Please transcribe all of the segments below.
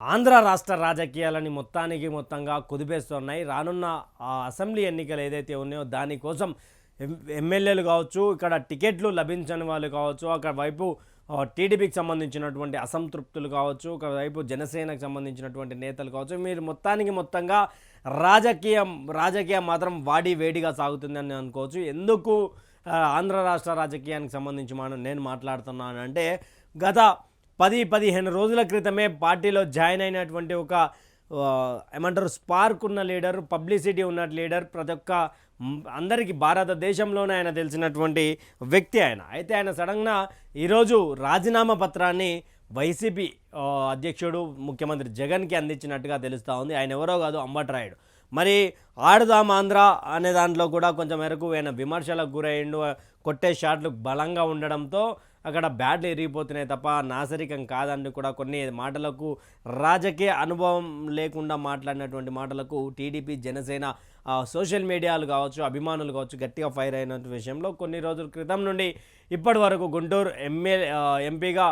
ఆంధ్ర రాష్ట్ర రాజకీయాలని మొత్తంగా కుదిపేస్తున్నాయి. రానున్న అసెంబ్లీ ఎన్నికలు ఏదైతే ఉన్నాయో దానికోసం ఎమ్మెల్యేలు కావచ్చు, ఇక్కడ టికెట్లు లభించని వాళ్ళు కావచ్చు, అక్కడ వైపు టీడీపీకి సంబంధించినటువంటి అసంతృప్తులు కావచ్చు, ఒకవైపు జనసేనకు సంబంధించినటువంటి నేతలు కావచ్చు, మీరు మొత్తంగా రాజకీయం మాత్రం వాడి వేడిగా సాగుతుందని అనుకోవచ్చు. ఎందుకు ఆంధ్ర రాష్ట్ర రాజకీయానికి సంబంధించి నేను మాట్లాడుతున్నాను అంటే, గత 10-15 రోజుల క్రితమే పార్టీలో జాయిన్ అయినటువంటి ఒక ఏమంటారు స్పార్క్ ఉన్న లీడర్, పబ్లిసిటీ ఉన్న లీడర్, ప్రతి ఒక్క అందరికీ భారతదేశంలోనే ఆయన తెలిసినటువంటి వ్యక్తి ఆయన. అయితే ఆయన సడన్గా ఈరోజు రాజీనామా పత్రాన్ని వైసీపీ అధ్యక్షుడు ముఖ్యమంత్రి జగన్కి అందించినట్టుగా తెలుస్తూ ఉంది. ఆయన ఎవరో కాదు, అంబట్రాయుడు. మరి ఆడుదాం ఆంధ్ర అనే దాంట్లో కూడా కొంచెం మేరకు ఆయన విమర్శలకు గురయ్యిండు. కొట్టే షాట్లు బలంగా ఉండడంతో అక్కడ బ్యాట్లు ఎరిగిపోతున్నాయి తప్ప నాసరికం కాదని కూడా కొన్ని మాటలకు, రాజకీయ అనుభవం లేకుండా మాట్లాడినటువంటి మాటలకు టీడీపీ, జనసేన సోషల్ మీడియాలు కావచ్చు, అభిమానులు కావచ్చు గట్టిగా ఫైర్ అయిన విషయంలో కొన్ని రోజుల క్రితం నుండి ఇప్పటి వరకు గుంటూరు ఎంపీగా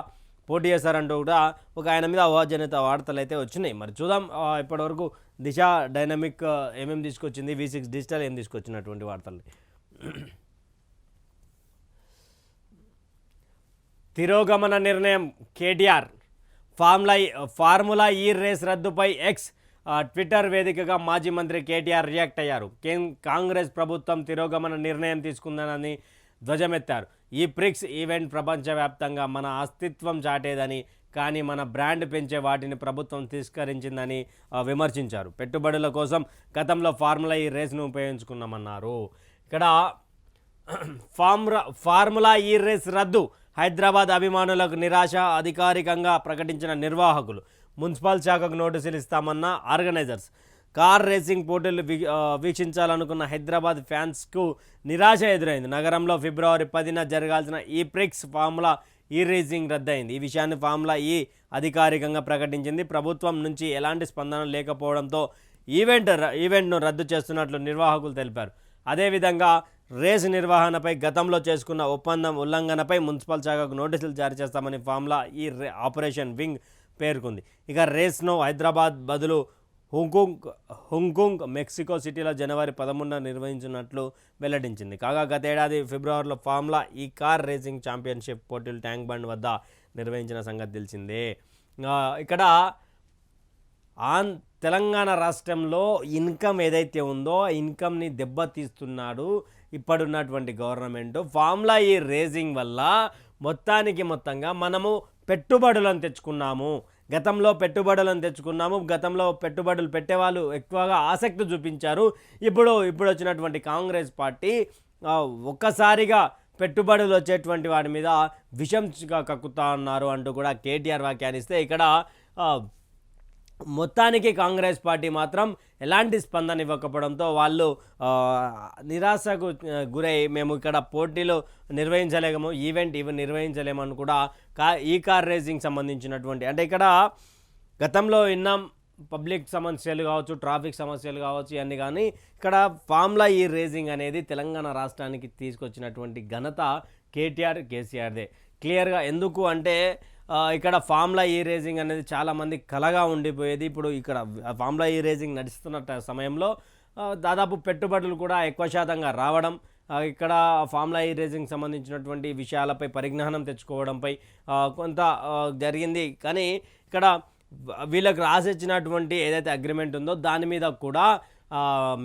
పోటీ చేశారంటూ కూడా ఒక ఆయన మీద అవాజనిత వార్తలు అయితే వచ్చినాయి. మరి చూద్దాం ఇప్పటివరకు దిశ డైనమిక్ ఏమేమి తీసుకొచ్చింది, V6 డిజిటల్ ఏం తీసుకొచ్చినటువంటి వార్తలు. తిరోగమన నిర్ణయం కేటీఆర్, ఫార్ములా ఈ రేస్ రద్దుపై ఎక్స్ ట్విట్టర్ వేదికగా మాజీ మంత్రి కేటీఆర్ రియాక్ట్ అయ్యారు. కాంగ్రెస్ ప్రభుత్వం తిరోగమన నిర్ణయం తీసుకుందనని ధ్వజమెత్తారు. ఈ ప్రిక్స్ ఈవెంట్ ప్రపంచవ్యాప్తంగా మన అస్తిత్వం చాటేదని, కానీ మన బ్రాండ్ పెంచే వాటిని ప్రభుత్వం తిరస్కరించిందని విమర్శించారు. పెట్టుబడుల కోసం గతంలో ఫార్ములా ఈ రేస్ను ఉపయోగించుకున్నామన్నారు. ఇక్కడ ఫార్ములా ఈ రేస్ రద్దు, హైదరాబాద్ అభిమానులకు నిరాశ, అధికారికంగా ప్రకటించిన నిర్వాహకులు. మున్సిపల్ శాఖకు నోటీసులు ఇస్తామన్న ఆర్గనైజర్స్. కార్ రేసింగ్ పోటీలు వీక్షించాలనుకున్న హైదరాబాద్ ఫ్యాన్స్కు నిరాశ ఎదురైంది. నగరంలో ఫిబ్రవరి 10న జరగాల్సిన ఈ ప్రిక్స్ ఫార్ములా ఈ రేసింగ్ రద్దయింది. ఈ విషయాన్ని ఫార్ములా ఈ అధికారికంగా ప్రకటించింది. ప్రభుత్వం నుంచి ఎలాంటి స్పందన లేకపోవడంతో ఈవెంట్ను రద్దు చేస్తున్నట్లు నిర్వాహకులు తెలిపారు. అదేవిధంగా రేసు నిర్వహణపై గతంలో చేసుకున్న ఒప్పందం ఉల్లంఘనపై మున్సిపల్ శాఖకు నోటీసులు జారీ చేస్తామని ఫార్ములా ఈ ఆపరేషన్ వింగ్ పేర్కొంది. ఇక రేస్ను హైదరాబాద్ బదులు హాంకాంగ్, మెక్సికో సిటీలో జనవరి 13న నిర్వహించినట్లు వెల్లడించింది. కాగా గతేడాది ఫిబ్రవరిలో ఫార్ములా ఈ కార్ రేసింగ్ ఛాంపియన్షిప్ పోటీలు ట్యాంక్ బండ్ వద్ద నిర్వహించిన సంగతి తెలిసిందే. ఇక్కడ తెలంగాణ రాష్ట్రంలో ఇన్కమ్ ఏదైతే ఉందో ఆ ఇన్కమ్ని దెబ్బతీస్తున్నాడు ఇప్పుడున్నటువంటి గవర్నమెంట్. ఫార్ములా ఈ రేసింగ్ వల్ల మొత్తంగా మనము పెట్టుబడులను తెచ్చుకున్నాము. గతంలో పెట్టుబడులు పెట్టేవాళ్ళు ఎక్కువగా ఆసక్తి చూపించారు. ఇప్పుడు వచ్చినటువంటి కాంగ్రెస్ పార్టీ ఒక్కసారిగా పెట్టుబడులు వచ్చేటువంటి వాటి మీద విషంగా కక్కుతా ఉన్నారు అంటూ కూడా కేటీఆర్ వ్యాఖ్యానిస్తే, ఇక్కడ మొత్తానికి కాంగ్రెస్ పార్టీ మాత్రం ఎలాంటి స్పందన ఇవ్వకపోవడంతో వాళ్ళు నిరాశకు గురై మేము ఇక్కడ పోటీలు నిర్వహించలేము, ఈవెంట్ నిర్వహించలేమని కూడా ఈ కార్ రేసింగ్ సంబంధించినటువంటి, అంటే ఇక్కడ గతంలో విన్నాం పబ్లిక్ సమస్యలు కావచ్చు, ట్రాఫిక్ సమస్యలు కావచ్చు ఇవన్నీ, కానీ ఇక్కడ ఫార్ములా ఈ రేసింగ్ అనేది తెలంగాణ రాష్ట్రానికి తీసుకొచ్చినటువంటి ఘనత కేటీఆర్, కేసీఆర్దే. క్లియర్గా ఎందుకు అంటే ఇక్కడ ఫార్ములా ఈ రేసింగ్ అనేది చాలామంది కలగా ఉండిపోయేది. ఇప్పుడు ఇక్కడ ఫార్ములా ఈ రేసింగ్ నడుస్తున్న సమయంలో దాదాపు పెట్టుబడులు కూడా ఎక్కువ శాతంగా రావడం, ఇక్కడ ఫార్ములా ఈ రేసింగ్ సంబంధించినటువంటి విషయాలపై పరిజ్ఞానం తెచ్చుకోవడంపై కొంత జరిగింది. కానీ ఇక్కడ వీళ్ళకి రాసిచ్చినటువంటి ఏదైతే అగ్రిమెంట్ ఉందో దాని మీద కూడా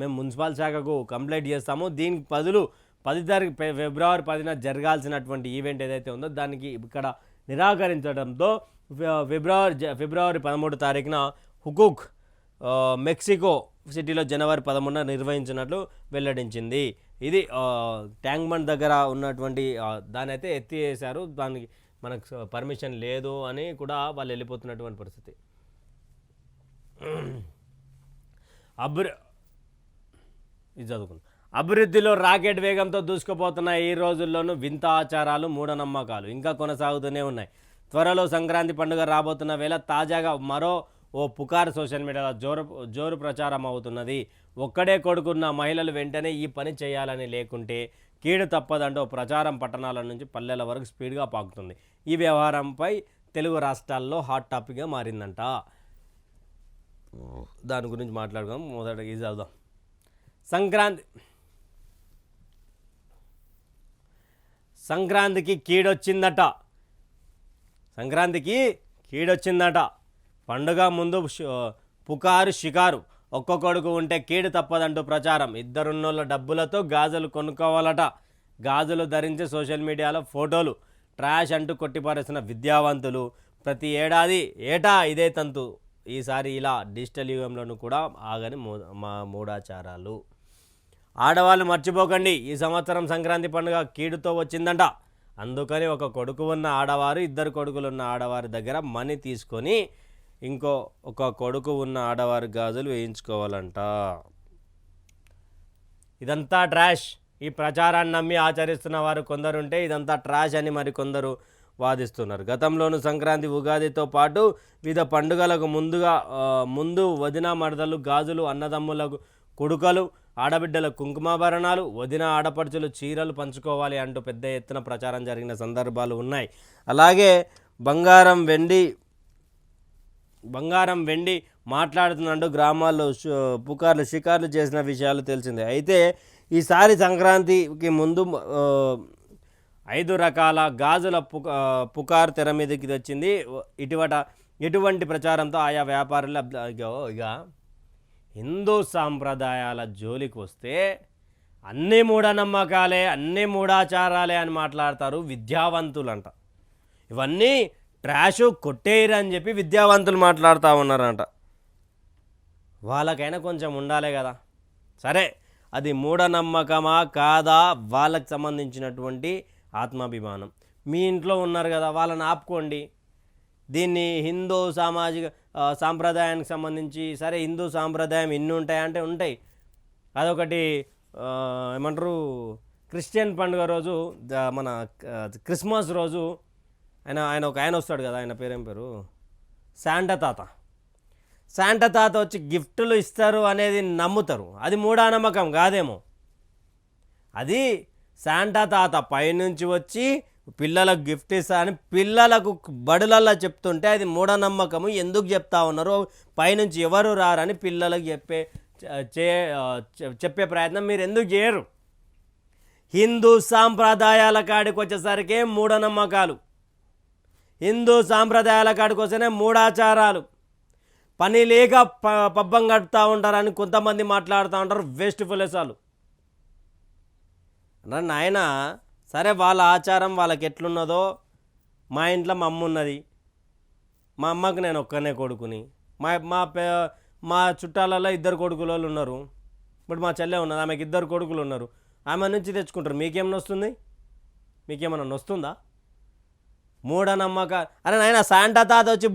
మేము మున్సిపల్ శాఖకు కంప్లైంట్ చేస్తాము, దీనికి బదులు ఫిబ్రవరి 10న జరగాల్సినటువంటి ఈవెంట్ ఏదైతే ఉందో దానికి ఇక్కడ నిరాకరించడంతో ఫిబ్రవరి 13 తారీఖున హుకూక్ మెక్సికో సిటీలో జనవరి 13న నిర్వహించినట్లు వెల్లడించింది. ఇది ట్యాంక్ బండ్ దగ్గర ఉన్నటువంటి దాన్ని అయితే ఎత్తివేశారు. దానికి మనకు పర్మిషన్ లేదు అని కూడా వాళ్ళు వెళ్ళిపోతున్నటువంటి పరిస్థితి. ఇది చదువుకుంది. అభివృద్ధిలో రాకెట్ వేగంతో దూసుకుపోతున్న ఈ రోజుల్లోనూ వింత ఆచారాలు, మూఢనమ్మకాలు ఇంకా కొనసాగుతూనే ఉన్నాయి. త్వరలో సంక్రాంతి పండుగ రాబోతున్న వేళ తాజాగా మరో పుకారు సోషల్ మీడియాలో జోరు ప్రచారం అవుతున్నది. ఒక్కడే కొడుకున్న మహిళలు వెంటనే ఈ పని చేయాలని, లేకుంటే కీడు తప్పదంటూ ప్రచారం పట్టణాల నుంచి పల్లెల వరకు స్పీడ్గా పాకుతుంది. ఈ వ్యవహారంపై తెలుగు రాష్ట్రాల్లో హాట్ టాపిక్గా మారిందంట. దాని గురించి మాట్లాడుకుందాం. మొదట ఇది చదువుదాం. సంక్రాంతికి కీడొచ్చిందట. పండుగ ముందు పుకారు షికారు. ఒక్క కొడుకు ఉంటే కీడు తప్పదంటూ ప్రచారం. ఇద్దరున్నోళ్ళ డబ్బులతో గాజులు కొనుక్కోవాలట. గాజులు ధరించి సోషల్ మీడియాలో ఫోటోలు. ట్రాష్ అంటూ కొట్టిపారేసిన విద్యావంతులు. ప్రతి ఏటా ఇదే తంతు. ఈసారి ఇలా డిజిటల్ యుగంలోనూ కూడా ఆగని మా మూఢాచారాలు. ఆడవాళ్ళు మర్చిపోకండి, ఈ సంవత్సరం సంక్రాంతి పండుగ కీడుతో వచ్చిందంట. అందుకని ఒక కొడుకు ఉన్న ఆడవారు, ఇద్దరు కొడుకులున్న ఆడవారి దగ్గర మనీ తీసుకొని ఒక కొడుకు ఉన్న ఆడవారి గాజులు వేయించుకోవాలంట. ఇదంతా ట్రాష్. ఈ ప్రచారాన్ని నమ్మి ఆచరిస్తున్న వారు కొందరుంటే ఇదంతా ట్రాష్ అని మరికొందరు వాదిస్తున్నారు. గతంలోనూ సంక్రాంతి, ఉగాదితో పాటు వివిధ పండుగలకు ముందు వదిన మరదలు గాజులు, అన్నదమ్ములకు కుడుకలు, ఆడబిడ్డల కుంకుమాభరణాలు, వదిన ఆడపడుచులు చీరలు పంచుకోవాలి అంటూ పెద్ద ఎత్తున ప్రచారం జరిగిన సందర్భాలు ఉన్నాయి. అలాగే బంగారం వెండి మాట్లాడుతున్నట్టు గ్రామాల్లో షికార్లు చేసిన విషయాలు తెలిసిందే. అయితే ఈసారి సంక్రాంతికి ముందు 5 రకాల గాజుల పుకారు తెర మీదకి తెచ్చింది. ఇటువంటి ప్రచారంతో ఆయా వ్యాపారులు ఇక హిందూ సాంప్రదాయాల జోలికి వస్తే అన్నీ మూఢనమ్మకాలే, అన్నీ మూఢాచారాలే అని మాట్లాడతారు విద్యావంతులంట. ఇవన్నీ ట్రాషు కొట్టేయరు అని చెప్పి విద్యావంతులు మాట్లాడుతూ ఉన్నారంట. వాళ్ళకైనా కొంచెం ఉండాలి కదా. సరే, అది మూఢనమ్మకమా కాదా వాళ్ళకి సంబంధించినటువంటి ఆత్మాభిమానం. మీ ఇంట్లో ఉన్నారు కదా, వాళ్ళని ఆపుకోండి. దీన్ని హిందూ సాంప్రదాయానికి సంబంధించి, సరే హిందూ సాంప్రదాయం ఎన్ని ఉంటాయంటే ఉంటాయి. అదొకటి ఏమంటారు, క్రిస్టియన్ పండుగ రోజు, మన క్రిస్మస్ రోజు ఆయన వస్తాడు కదా, ఆయన పేరేం పేరు, శాంటా తాత వచ్చి గిఫ్టులు ఇస్తారు అనేది నమ్ముతారు. అది మూఢనమ్మకం కాదేమో. అది శాంటా తాత పైనుంచి వచ్చి పిల్లలకు గిఫ్ట్ ఇస్తారని పిల్లలకు బడులల్లో చెప్తుంటే అది మూఢనమ్మకము. ఎందుకు చెప్తా ఉన్నారు, పైనుంచి ఎవరు రారని పిల్లలకు చెప్పే ప్రయత్నం మీరు ఎందుకు చేయరు? హిందూ సాంప్రదాయాల కాడికి వచ్చేసరికి మూఢనమ్మకాలు, హిందూ సాంప్రదాయాల కాడికి వస్తేనే మూఢాచారాలు. పని లేక పబ్బం గడుపుతూ ఉంటారని కొంతమంది మాట్లాడుతూ ఉంటారు, వేస్ట్ ఫెలోసాలు. నాయన సరే, వాళ్ళ ఆచారం వాళ్ళకి ఎట్లున్నదో. మా ఇంట్లో మా అమ్మ ఉన్నది, మా అమ్మకు నేను ఒక్కనే కొడుకుని, మా చుట్టాలలో 2 కొడుకులు ఉన్నారు. ఇప్పుడు మా చెల్లె ఉన్నది, ఆమెకి 2 కొడుకులు ఉన్నారు. ఆమె నుంచి తెచ్చుకుంటారు. మీకేమన్నా వస్తుంది? మీకేమన్నా వస్తుందా? మూఢనమ్మక. అరే నాయన, శాంటా తాత వచ్చి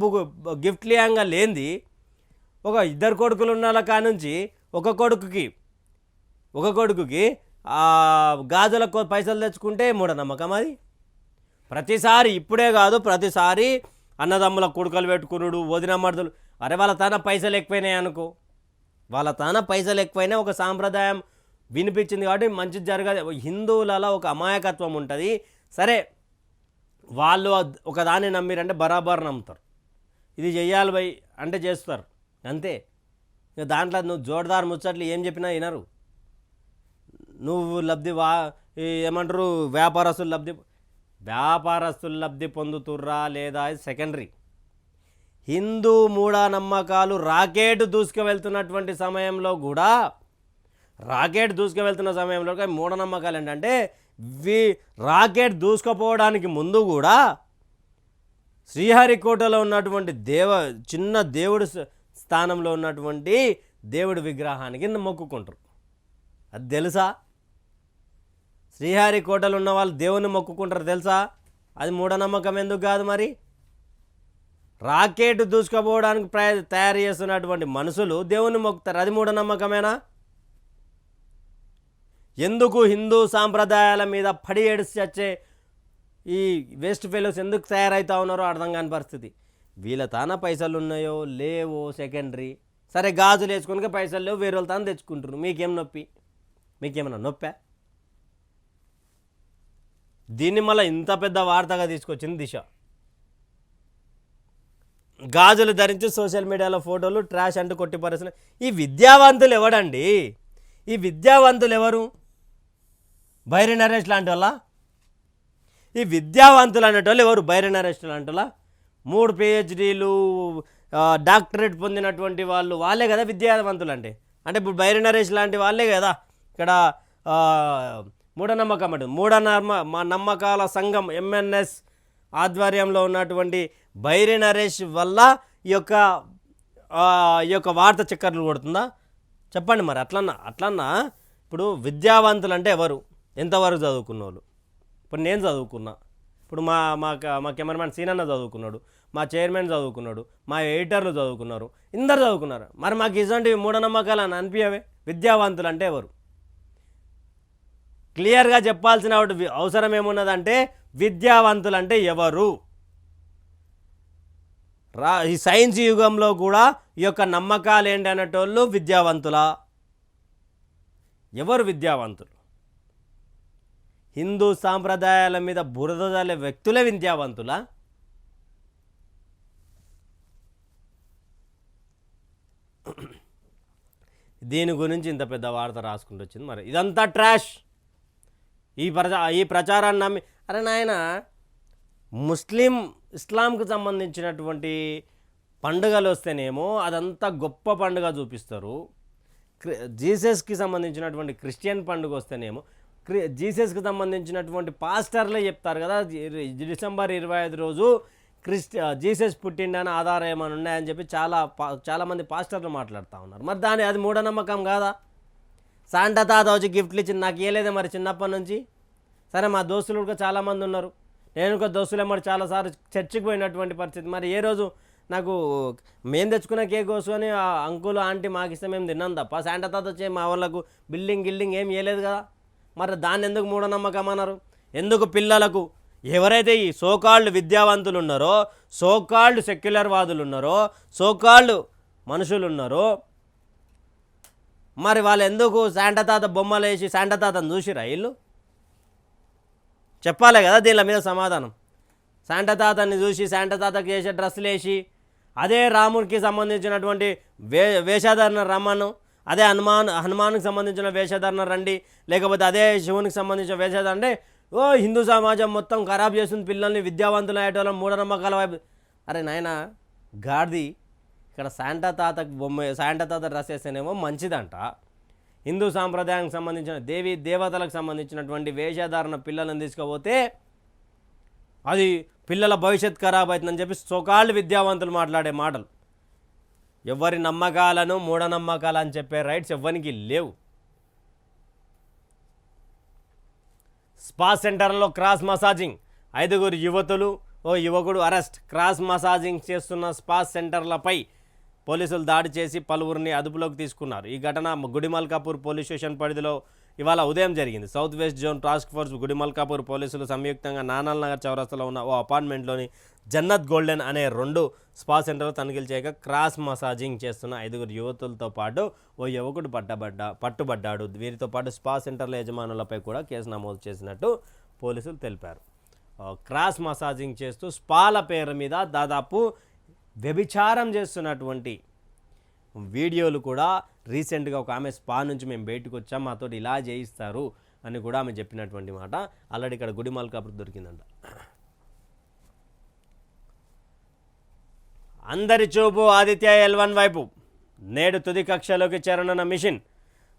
గిఫ్ట్లు ఇవ్వంగా లేనిది ఒక 2 కొడుకులు ఉన్న కానుంచి ఒక కొడుకుకి గాజులకు పైసలు తెచ్చుకుంటే మూఢనమ్మకం అది. ప్రతిసారి, ఇప్పుడే కాదు, ప్రతిసారి అన్నదమ్ముల కొడుకలు పెట్టుకున్నాడు, వదిన మరదలు. అరే వాళ్ళ తాన పైసలు ఎక్కువైనాయి అనుకో, ఒక సాంప్రదాయం వినిపించింది కాబట్టి మంచి జరగదు. హిందువులలో ఒక అమాయకత్వం ఉంటుంది. సరే, వాళ్ళు ఒకదాన్ని నమ్మిరంటే బరాబర్ నమ్ముతారు. ఇది చెయ్యాలి భయ్ అంటే చేస్తారు, అంతే. ఇక దాంట్లో నువ్వు జోర్దార్ ముచ్చట్లు ఏం చెప్పినా వినరు. నువ్వు ఏమంటారు, వ్యాపారస్తులు లబ్ధి పొందుతుర్రా లేదా సెకండరీ. హిందూ మూఢనమ్మకాలు రాకెట్ దూసుకువెళ్తున్నటువంటి సమయంలో కూడా మూఢనమ్మకాలు ఏంటంటే, రాకెట్ దూసుకుపోవడానికి ముందు కూడా శ్రీహరికోటలో ఉన్నటువంటి చిన్న దేవుడు స్థానంలో ఉన్నటువంటి దేవుడి విగ్రహానికి మొక్కుకుంటారు. అది తెలుసా? శ్రీహరికోటలో ఉన్న వాళ్ళు దేవుని మొక్కుకుంటారు తెలుసా? అది మూఢనమ్మకం ఎందుకు కాదు మరి? రాకెట్ దూసుకుపోవడానికి తయారు చేస్తున్నటువంటి మనుషులు దేవుని మొక్కుతారు, అది మూఢనమ్మకమేనా? ఎందుకు హిందూ సాంప్రదాయాల మీద పడి ఏడిచి వచ్చే ఈ వేస్ట్ ఫెలోస్ ఎందుకు తయారవుతా ఉన్నారో అర్థం కాని పరిస్థితి. వీళ్ళ తాన పైసలు ఉన్నాయో లేవో సెకండరీ. సరే, గాజులు వేసుకొని పైసలు లేవు, వేరే వాళ్ళ తాను తెచ్చుకుంటారు. మీకేమన్నా నొప్పా? దీన్ని మళ్ళీ ఇంత పెద్ద వార్తగా తీసుకొచ్చింది దిశ. గాజులు ధరించి సోషల్ మీడియాలో ఫోటోలు ట్రాష్ అంటూ కొట్టిపరుస్తున్న ఈ విద్యావంతులు ఎవడండి? ఈ విద్యావంతులు ఎవరు? బైరి నరేష్ లాంటి వాళ్ళ? ఈ విద్యావంతులు అనేటోళ్ళు ఎవరు? బైరి నరేష్ లాంటి వాళ్ళ? 3 PhDలు డాక్టరేట్ పొందినటువంటి వాళ్ళే కదా విద్యావంతులు అంటే. అంటే ఇప్పుడు బైరి నరేష్ లాంటి వాళ్ళే కదా ఇక్కడ మూఢనమ్మకం అంటే నమ్మకాల సంఘం MNS ఆధ్వర్యంలో ఉన్నటువంటి బైరి నరేష్ వల్ల ఈ యొక్క వార్త చక్కర్లు కొడుతుందా? చెప్పండి మరి. అట్లన్నా ఇప్పుడు విద్యావంతులు అంటే ఎవరు? ఎంతవరకు చదువుకున్న వాళ్ళు? ఇప్పుడు నేను చదువుకున్నా, ఇప్పుడు మా కెమెరామ్యాన్ సీనన్న చదువుకున్నాడు, మా చైర్మన్ చదువుకున్నాడు, మా ఎడిటర్లు చదువుకున్నారు, ఇందరు చదువుకున్నారు. మరి మాకు ఇటువంటి మూఢనమ్మకాలు అని అనిపించవే? విద్యావంతులు అంటే ఎవరు? క్లియర్గా చెప్పాల్సిన అవసరం ఏమున్నదంటే విద్యావంతులు అంటే ఎవరు? ఈ సైన్స్ యుగంలో కూడా ఈ యొక్క నమ్మకాలు ఏంటి అనేటోళ్ళు విద్యావంతులా? ఎవరు విద్యావంతులు? హిందూ సాంప్రదాయాల మీద బురద జల్లే వ్యక్తులే విద్యావంతులా? దీని గురించి ఇంత పెద్ద వార్త రాసుకుంటూ వచ్చింది. మరి ఇదంతా ట్రాష్. ఈ ప్రచారాన్ని నమ్మి అరే నాయన ఇస్లాంకు సంబంధించినటువంటి పండుగలు వస్తేనేమో అదంతా గొప్ప పండుగ చూపిస్తారు. జీసస్కి సంబంధించినటువంటి క్రిస్టియన్ పండుగ వస్తేనేమో జీసస్కి సంబంధించినటువంటి పాస్టర్లే చెప్తారు కదా డిసెంబర్ 25 రోజు జీసస్ పుట్టిండని ఆధారం ఏమైనా ఉన్నాయని చెప్పి చాలామంది పాస్టర్లు మాట్లాడుతూ ఉన్నారు. మరి అది మూఢనమ్మకం కాదా? శాంటా తాత వచ్చి గిఫ్ట్లు ఇచ్చింది నాకు ఇవ్వలేదే మరి చిన్నప్పటి నుంచి. సరే మా దోస్తులు కూడా చాలామంది ఉన్నారు, నేను ఒక దోస్తులే మరి చాలాసార్లు చర్చికి పోయినటువంటి పరిస్థితి. మరి ఏ రోజు నాకు మేము తెచ్చుకున్న కేక్ కోసుకొని అంకుల్ ఆంటీ మాకు ఇస్తే మేము తిన్నాం తప్ప శాంటా తాత వచ్చే మా వాళ్ళకు గిల్డింగ్ ఏం ఇవ్వలేదు కదా. మరి దాన్ని ఎందుకు మూఢనమ్మకం అన్నారు? ఎందుకు పిల్లలకు ఎవరైతే ఈ సోకాల్డ్ విద్యావంతులు ఉన్నారో, సోకాల్డ్ సెక్యులర్ వాదులు ఉన్నారో, సోకాల్డ్ మనుషులు ఉన్నారో, మరి వాళ్ళు ఎందుకు శాంటా తాత బొమ్మలు వేసి శాంటా తాతను చూసిరా? వీళ్ళు చెప్పాలి కదా దీని మీద సమాధానం. శాంటా తాతని చూసి శాంటా తాతకి చేసే డ్రెస్సులు వేసి అదే రాముడికి సంబంధించినటువంటి వేషధారణ రమ్మను, అదే హనుమాన్కి సంబంధించిన వేషధారణ రండి, లేకపోతే అదే శివునికి సంబంధించిన వేషధారణ అంటే హిందూ సమాజం మొత్తం ఖరాబ్ చేస్తుంది పిల్లల్ని, విద్యావంతులు అయ్యేటోళ్ళం మూఢనమ్మకాల వైపు. అరే నాయన గాడిది, ఇక్కడ శాంటా తాత డ్రెస్ వేస్తేనేమో మంచిదంట. హిందూ సాంప్రదాయానికి సంబంధించిన దేవతలకు సంబంధించినటువంటి వేషధారణ పిల్లలను తీసుకుపోతే అది పిల్లల భవిష్యత్ ఖరాబ్ అవుతుందని చెప్పి సోకాళ్ళు విద్యావంతులు మాట్లాడే మాటలు. ఎవరి నమ్మకాలను మూఢనమ్మకాలు అని చెప్పే రైట్స్ ఎవరికి లేవు. స్పా సెంటర్లో క్రాస్ మసాజింగ్, 5 యువతులు యువకుడు అరెస్ట్. క్రాస్ మసాజింగ్ చేస్తున్న స్పా సెంటర్లపై పోలీసులు దాడి చేసి పలువురిని అదుపులోకి తీసుకున్నారు. ఈ ఘటన గుడిమల్కాపూర్ పోలీస్ స్టేషన్ పరిధిలో ఇవాళ ఉదయం జరిగింది. South west zone task force Gudimalkapur పోలీసులు సంయుక్తంగా నానాల్ నగర్ చౌరస్తాలో ఉన్న ఓ అపార్ట్మెంట్లోని జన్నత్ గోల్డెన్ అనే 2 స్పా సెంటర్లు తనిఖీలు చేయగా క్రాస్ మసాజింగ్ చేస్తున్న 5 యువతులతో పాటు ఓ యువకుడు పట్టుబడ్డాడు. వీరితో పాటు స్పా సెంటర్ల యజమానులపై కూడా కేసు నమోదు చేసినట్టు పోలీసులు తెలిపారు. క్రాస్ మసాజింగ్ చేస్తూ స్పాల పేరు మీద దాదాపు వ్యభిచారం చేస్తున్నటువంటి వీడియోలు కూడా రీసెంట్గా ఒక ఆమె స్పా నుంచి మేము బయటకు వచ్చాం, మాతో ఇలా చేయిస్తారు అని కూడా ఆమె చెప్పినటువంటి మాట ఆల్రెడీ ఇక్కడ గుడిమల్కాపూర్ దొరికిందంట. అందరి చూపు ఆదిత్య L1 వైపు. నేడు తుది కక్షలోకి చేరనున్న మిషన్.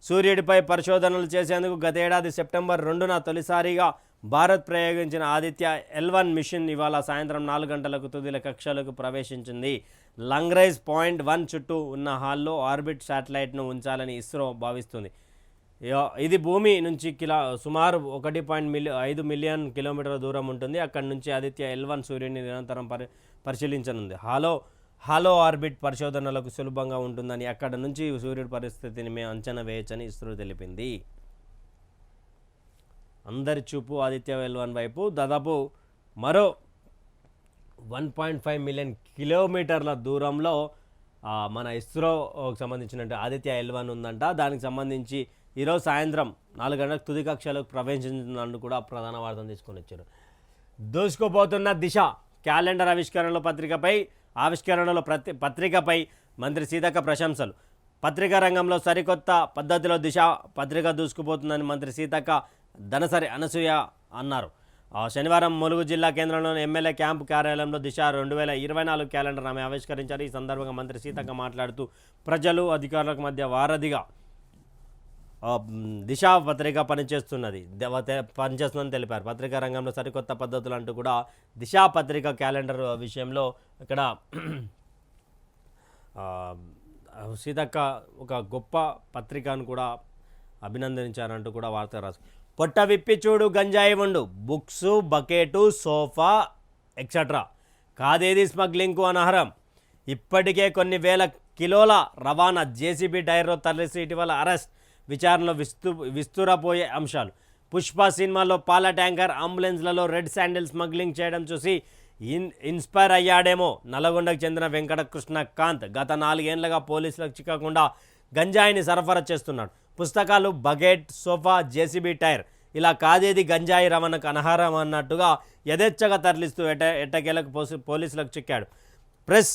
సూర్యుడిపై పరిశోధనలు చేసేందుకు గత ఏడాది సెప్టెంబర్ 2న తొలిసారిగా భారత్ ప్రయోగించిన ఆదిత్య L1 మిషన్ ఇవాళ సాయంత్రం 4 గంటలకు తుది కక్షలోకి ప్రవేశించింది. లంగ్రైజ్ పాయింట్ 1 చుట్టూ ఉన్న హాల్లో ఆర్బిట్ శాటిలైట్ను ఉంచాలని ఇస్రో భావిస్తుంది. ఇది భూమి నుంచి సుమారు 1.5 మిలియన్ కిలోమీటర్ల దూరం ఉంటుంది. అక్కడి నుంచి ఆదిత్య L1 సూర్యుడిని నిరంతరం పరిశీలించనుంది. హాలో ఆర్బిట్ పరిశోధనలకు సులభంగా ఉంటుందని, అక్కడ నుంచి సూర్యుడి పరిస్థితిని మేము అంచనా వేయచ్చని ఇస్రో తెలిపింది. అందరి చూపు ఆదిత్య L1 వైపు. దాదాపు మరో 1.5 మిలియన్ కిలోమీటర్ల దూరంలో మన ఇస్రోకి సంబంధించినట్టు ఆదిత్య L1 ఉందంట. దానికి సంబంధించి ఈరోజు సాయంత్రం 4 గంటలకు తుది కక్షలోకి ప్రవేశించినందుకు కూడా ప్రధాన వార్తను తీసుకొని వచ్చారు. దూసుకుపోతున్న దిశ క్యాలెండర్ ఆవిష్కరణల పత్రికపై ఆవిష్కరణలో పత్రికపై మంత్రి సీతక్క ప్రశంసలు. పత్రికా రంగంలో సరికొత్త పద్ధతిలో దిశ పత్రిక దూసుకుపోతుందని మంత్రి సీతక్క ధనసరి అనసూయ అన్నారు. శనివారం ములుగు జిల్లా కేంద్రంలోని ఎమ్మెల్యే క్యాంపు కార్యాలయంలో దిశ 2024 క్యాలెండర్ ఆమె ఆవిష్కరించారు. ఈ సందర్భంగా మంత్రి సీతక్క మాట్లాడుతూ ప్రజలు అధికారులకు మధ్య వారధిగా దిశా పత్రిక పనిచేస్తుందని తెలిపారు. పత్రికా రంగంలో సరికొత్త పద్ధతులు అంటూ కూడా దిశా పత్రిక క్యాలెండర్ విషయంలో ఇక్కడ సీతక్క ఒక గొప్ప పత్రికను కూడా అభినందించారంటూ కూడా వార్త రాసు. పొట్ట విప్పి చూడు గంజాయి వండు, బుక్స్, బకెటు, సోఫా ఎక్సెట్రా కాదేది స్మగ్లింగ్కు అనర్హం. ఇప్పటికే కొన్ని వేల కిలోల రవాణా జేసీబీ టైర్లో తరలిసి ఇటీవల అరెస్ట్. విచారణలో విస్తురపోయే అంశాలు. పుష్ప సినిమాలో పాల ట్యాంకర్, అంబులెన్స్లలో రెడ్ శాండిల్ స్మగ్లింగ్ చేయడం చూసి ఇన్స్పైర్ అయ్యాడేమో నల్గొండకు చెందిన వెంకటకృష్ణకాంత్. గత 4 ఏళ్లుగా పోలీసులకు చిక్కకుండా గంజాయిని సరఫరా చేస్తున్నాడు. పుస్తకాలు, బకెట్, సోఫా, జేసీబీ టైర్ ఇలా కాదేది గంజాయి రవాణాకు అనర్హం అన్నట్టుగా యథేచ్ఛగా తరలిస్తూ ఎట్టకేలకు పోలీసులకు చిక్కాడు. ప్రెస్